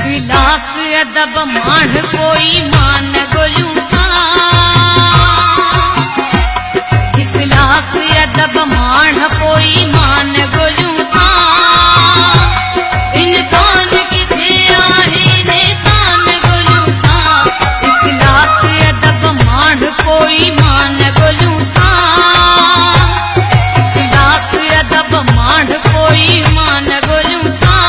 लाख अदब माण कोई मान गोलू था। 1 लाख अदब माण कोई मान गोलू था। इंसान किथे आहे निशान गोलू था। 1 लाख अदब माण कोई मान गोलू था। 1 लाख अदब माण कोई मान गोलू था।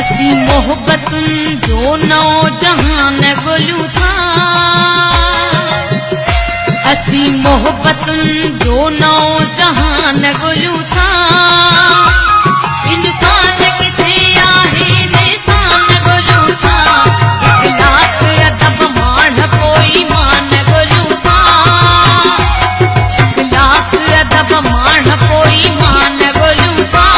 असी मोहब्बतुन जो नौजहान गोलू था। असी मोहब्बतुन जो नौजहान गोलू था। इंसान किथे आहे निशान गोलू था। 1 लाख अदब माण कोई मान गोलू था। 1 लाख अदब माण कोई मान गोलू था।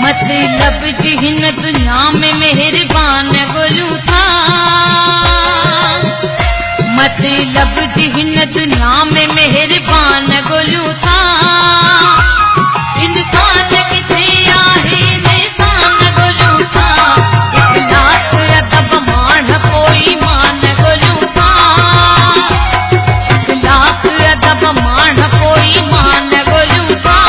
मतलब जिहन दुनिया में मेहरबान गोलू था। मतलब जिहन दुनिया में मेहरबान गोलू था। इंसान किथे आहे निशान गोलू था। 1 लाख अदब माण कोई मान गोलू था। 1 लाख अदब माण कोई मान गोलू था।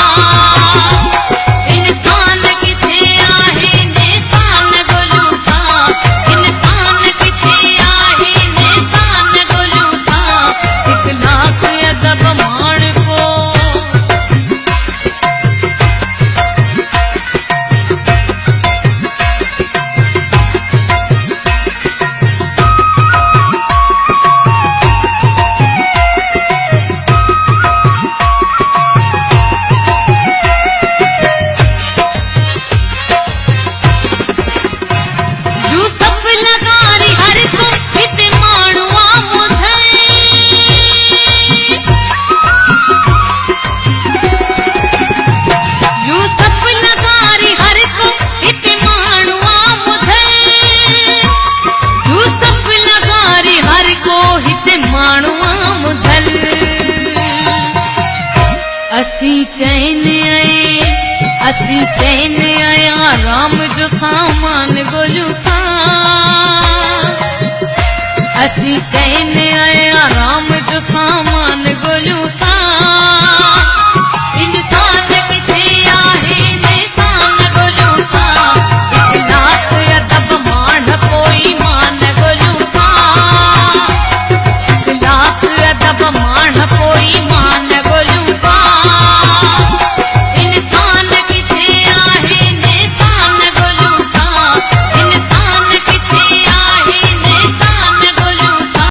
असी चैन आया राम जो सामान गोलू था। असी चैन आया राम जो सामान गोलू था।